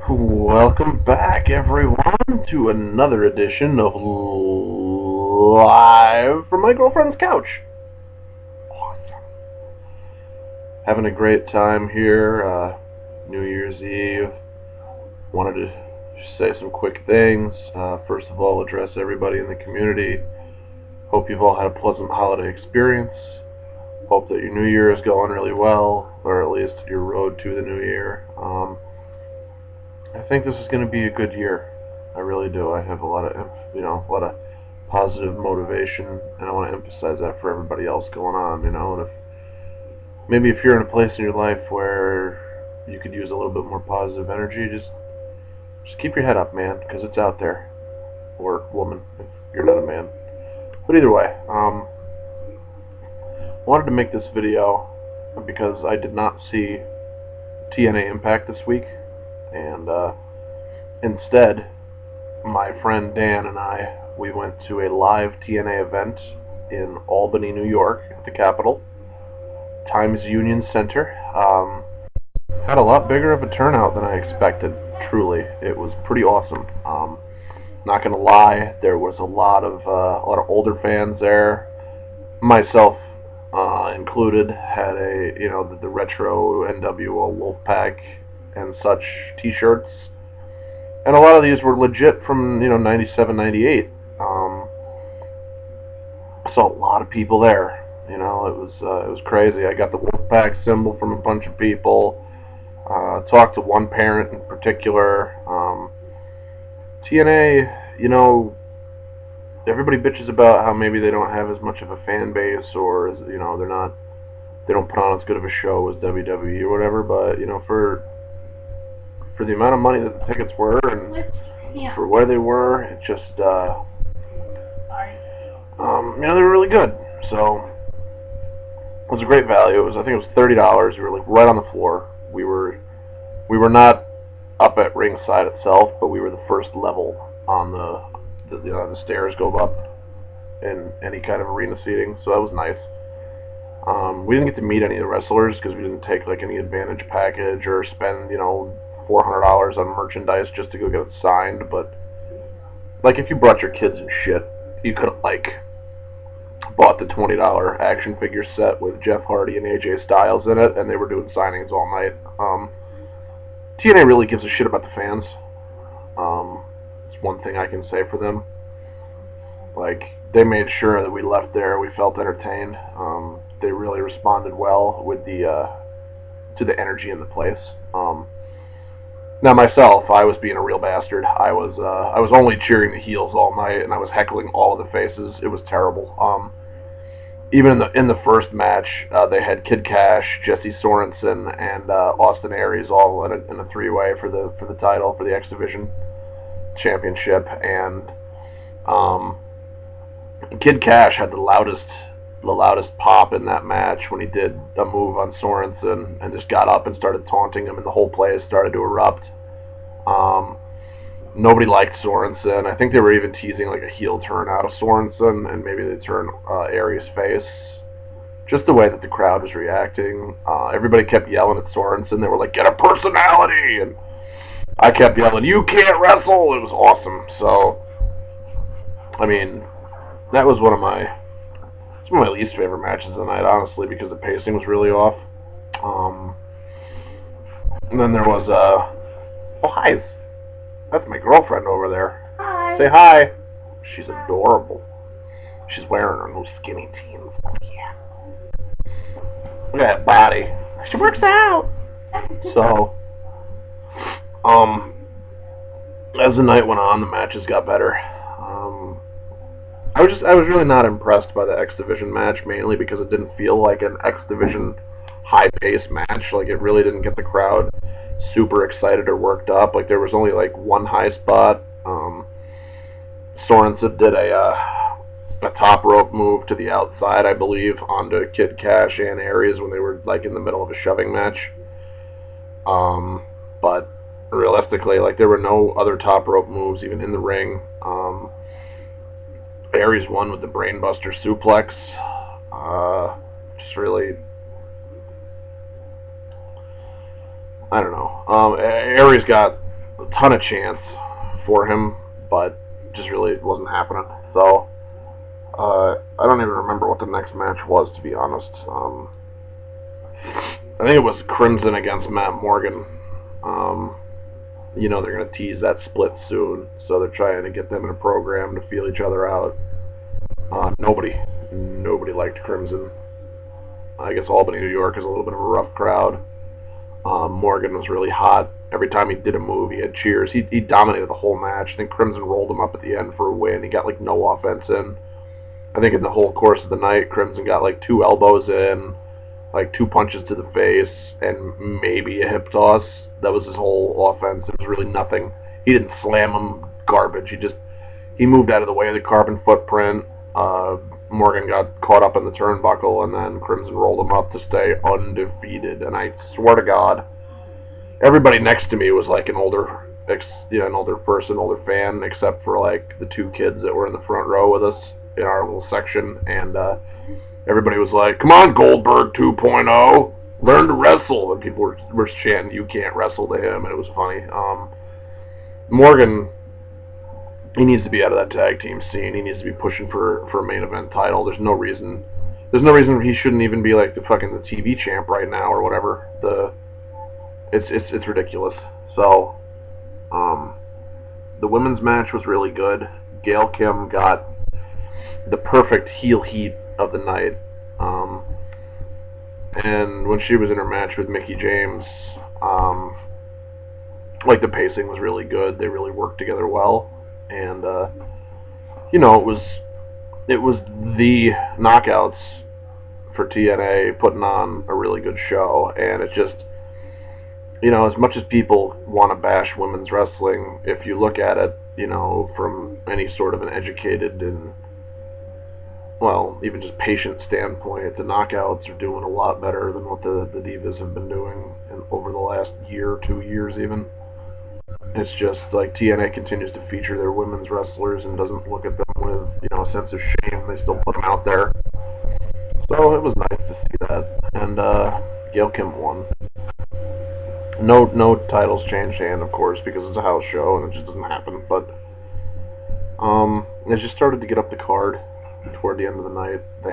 Welcome back, everyone, to another edition of Live from My Girlfriend's Couch. Awesome. Having a great time here, New Year's Eve. Wanted to say some quick things. First of all, address everybody in the community. Hope you've all had a pleasant holiday experience. Hope that your New Year is going really well, or at least your road to the New Year. I think this is going to be a good year. I really do. I have a lot of positive motivation, and I want to emphasize that for everybody else going on. And if you're in a place in your life where you could use a little bit more positive energy, just keep your head up, man, because it's out there. Or woman, if you're not a man. But either way, wanted to make this video because I did not see TNA Impact this week. And instead, my friend Dan and we went to a live TNA event in Albany, New York, at the Capitol, Times Union Center. Had a lot bigger of a turnout than I expected, truly. It was pretty awesome. Not gonna lie, there was a lot of older fans there, myself included. Had the retro NWO Wolfpack and such t-shirts, and a lot of these were legit from 97, 98. Saw a lot of people there. It was crazy. I got the Wolfpack symbol from a bunch of people. Talked to one parent in particular. TNA, everybody bitches about how maybe they don't have as much of a fan base, or they don't put on as good of a show as WWE or whatever. But for the amount of money that the tickets were and for where they were, it just, they were really good. So it was a great value. I think it was $30. We were like right on the floor. We were not up at ringside itself, but we were the first level on the stairs go up in any kind of arena seating. So that was nice. We didn't get to meet any of the wrestlers because we didn't take like any advantage package or spend $400 on merchandise just to go get it signed. But like, if you brought your kids and shit, you could have bought the $20 action figure set with Jeff Hardy and AJ Styles in it, and they were doing signings all night. TNA really gives a shit about the fans. It's one thing I can say for them. They made sure that we left there, we felt entertained. They really responded well with to the energy in the place. Now myself, I was being a real bastard. I was only cheering the heels all night, and I was heckling all of the faces. It was terrible. Even in the first match, they had Kid Cash, Jesse Sorensen, and Austin Aries all in a three-way for the title, for the X Division Championship. And Kid Cash had the loudest pop in that match when he did a move on Sorensen and just got up and started taunting him, and the whole place started to erupt. Nobody liked Sorensen. I think they were even teasing like a heel turn out of Sorensen, and maybe they turn Aries face. Just the way that the crowd was reacting. Everybody kept yelling at Sorensen. They were like, "Get a personality!" And I kept yelling, "You can't wrestle!" It was awesome. So, that was one of my least favorite matches of the night, honestly, because the pacing was really off. And then there was oh, hi. That's my girlfriend over there. Hi. Say hi. She's adorable. She's wearing her new skinny jeans. Oh, yeah. Look at that body. She works out. So, as the night went on, the matches got better. I was really not impressed by the X Division match, mainly because it didn't feel like an X Division high-paced match. It really didn't get the crowd super excited or worked up. There was only one high spot. Sorensen did a top rope move to the outside, I believe, onto Kid Cash and Aries when they were in the middle of a shoving match. But realistically, there were no other top rope moves even in the ring. Aries won with the brainbuster suplex. Just really, I don't know. Aries got a ton of chance for him, but just really wasn't happening. So I don't even remember what the next match was, to be honest. I think it was Crimson against Matt Morgan. You know they're going to tease that split soon, so they're trying to get them in a program to feel each other out. Nobody liked Crimson. I guess Albany, New York is a little bit of a rough crowd. Morgan was really hot. Every time he did a move, he had cheers. He dominated the whole match. I think Crimson rolled him up at the end for a win. He got like no offense in. I think in the whole course of the night, Crimson got like 2 elbows in, like 2 punches to the face, and maybe a hip toss. That was his whole offense. It was really nothing. He didn't slam him garbage. He moved out of the way of the carbon footprint. Morgan got caught up in the turnbuckle, and then Crimson rolled him up to stay undefeated. And I swear to God, everybody next to me was like an older person, older fan, except for like the 2 kids that were in the front row with us in our little section. And everybody was like, "Come on, Goldberg 2.0, learn to wrestle." And people were chanting, "You can't wrestle," to him, and it was funny. Morgan, he needs to be out of that tag team scene. He needs to be pushing for a main event title. There's no reason he shouldn't even be like the TV champ right now or whatever. It's ridiculous. So, the women's match was really good. Gail Kim got the perfect heel heat of the night. And when she was in her match with Mickie James, like the pacing was really good. They really worked together well. And you know, it was the Knockouts for TNA putting on a really good show. And it just, you know, as much as people want to bash women's wrestling, if you look at it, you know, from any sort of an educated and, well, even just patient standpoint, the Knockouts are doing a lot better than what the Divas have been doing over the last year, 2 years even. It's just like TNA continues to feature their women's wrestlers and doesn't look at them with, you know, a sense of shame. They still put them out there. So it was nice to see that. And Gail Kim won. No titles changed hand, of course, because it's a house show and it just doesn't happen. But it just started to get up the card toward the end of the night. They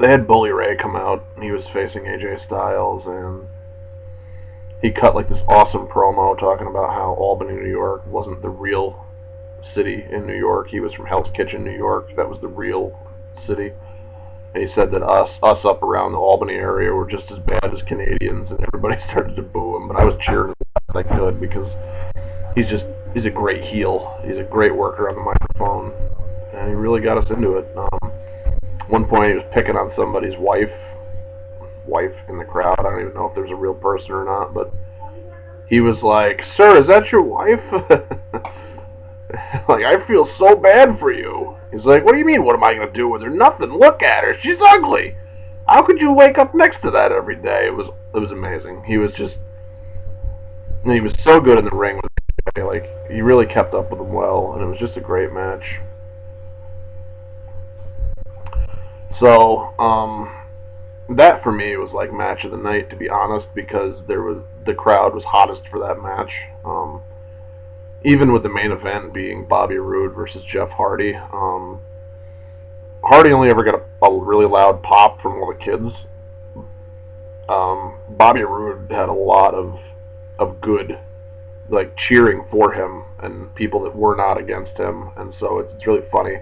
had Bully Ray come out. He was facing AJ Styles, and he cut like this awesome promo talking about how Albany, New York wasn't the real city in New York. He was from Hell's Kitchen, New York. That was the real city. And he said that us up around the Albany area were just as bad as Canadians, and everybody started to boo him. But I was cheering as best I could because he's a great heel. He's a great worker on the microphone, and he really got us into it. At one point, he was picking on somebody's wife in the crowd. I don't even know if there's a real person or not, but he was like, "Sir, is that your wife?" Like, "I feel so bad for you." He's like, "What do you mean, what am I going to do with her? Nothing. Look at her. She's ugly. How could you wake up next to that every day?" It was amazing. He was so good in the ring with AJ. Like, he really kept up with him well, and it was just a great match. So, that for me was like match of the night, to be honest, because the crowd was hottest for that match. Even with the main event being Bobby Roode versus Jeff Hardy. Hardy only ever got a really loud pop from all the kids. Bobby Roode had a lot of good, like, cheering for him and people that were not against him, and so it's really funny.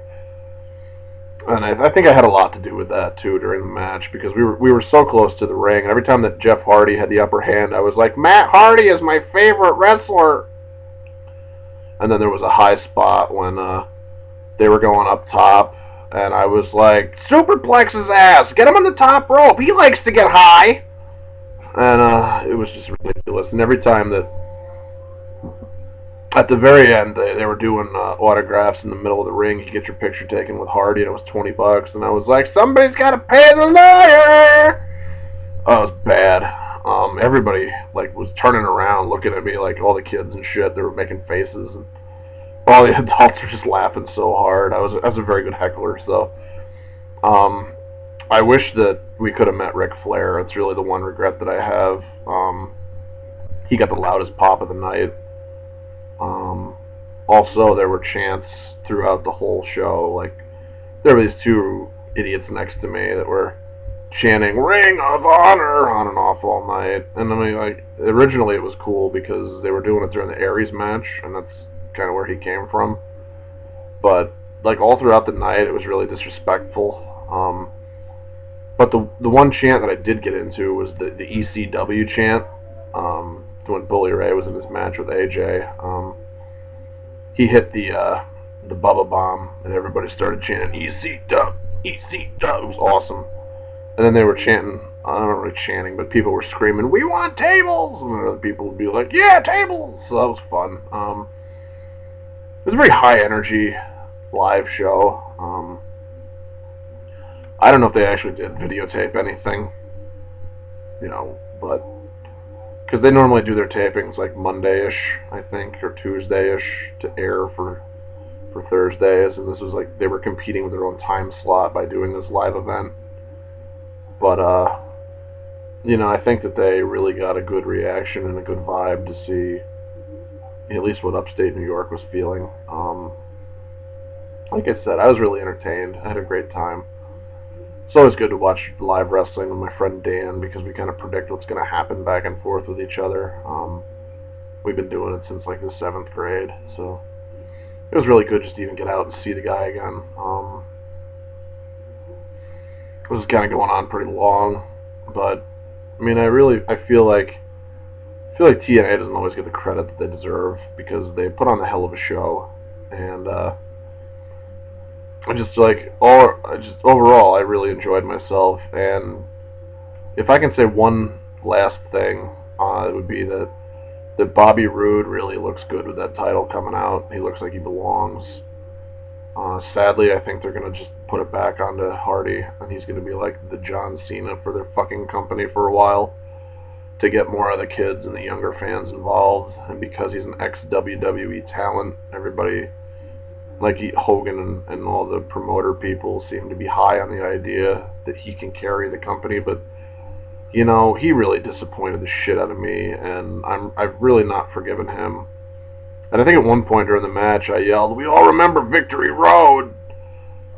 And I think I had a lot to do with that too during the match, because we were so close to the ring, and every time that Jeff Hardy had the upper hand, I was like, "Matt Hardy is my favorite wrestler." And then there was a high spot when they were going up top, and I was like, "Superplex his ass! Get him on the top rope! He likes to get high!" And it was just ridiculous. And every time that, at the very end, they were doing autographs in the middle of the ring. You get your picture taken with Hardy, and it was $20. And I was like, "Somebody's got to pay the lawyer!" Oh, it was bad. Everybody like was turning around, looking at me, like all the kids and shit. They were making faces, and all the adults were just laughing so hard. I was a very good heckler, so I wish that we could have met Ric Flair. It's really the one regret that I have. he got the loudest pop of the night. Also, there were chants throughout the whole show. Like, there were these two idiots next to me that were chanting "Ring of Honor" on and off all night. And I mean, like, originally it was cool because they were doing it during the Aries match, and that's kind of where he came from. But like all throughout the night, it was really disrespectful. But the one chant that I did get into was the ECW chant. When Bully Ray was in his match with AJ, he hit the Bubba Bomb, and everybody started chanting ECW, ECW. It was awesome. And then they were chanting, I don't know, really chanting, but people were screaming, "We want tables!" And then other people would be like, "Yeah, tables!" So that was fun. It was a very high energy live show. I don't know if they actually did videotape anything, you know, but because they normally do their tapings like Monday-ish, I think, or Tuesday-ish to air for Thursdays, and this was like they were competing with their own time slot by doing this live event. But you know, I think that they really got a good reaction and a good vibe to see at least what upstate New York was feeling. Like I said, I was really entertained. I had a great time. It's always good to watch live wrestling with my friend Dan because we kind of predict what's going to happen back and forth with each other. We've been doing it since like the 7th grade, so it was really good just to even get out and see the guy again. This is kind of going on pretty long, but I mean, I feel like TNA doesn't always get the credit that they deserve because they put on a hell of a show, and overall, I really enjoyed myself. And if I can say one last thing, it would be that Bobby Roode really looks good with that title coming out. He looks like he belongs. Sadly, I think they're going to just put it back onto Hardy, and he's going to be like the John Cena for their fucking company for a while to get more of the kids and the younger fans involved. And because he's an ex-WWE talent, everybody, like Hogan and all the promoter people, seem to be high on the idea that he can carry the company. But, you know, he really disappointed the shit out of me, and I've really not forgiven him. And I think at one point during the match, I yelled, "We all remember Victory Road!"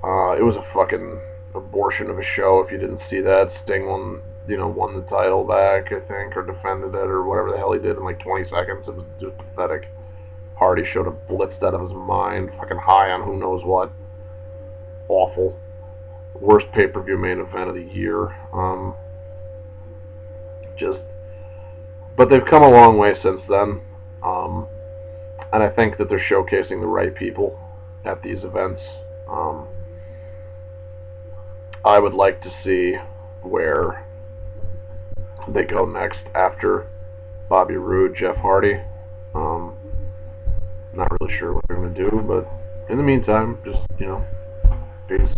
It was a fucking abortion of a show if you didn't see that. Sting won the title back, I think, or defended it, or whatever the hell he did in like 20 seconds. It was just pathetic. Hardy showed up blitzed out of his mind, fucking high on who knows what. Awful. Worst pay-per-view main event of the year. But they've come a long way since then. And I think that they're showcasing the right people at these events. I would like to see where they go next after Bobby Roode, Jeff Hardy. Not really sure what they're going to do, but in the meantime, just, peace.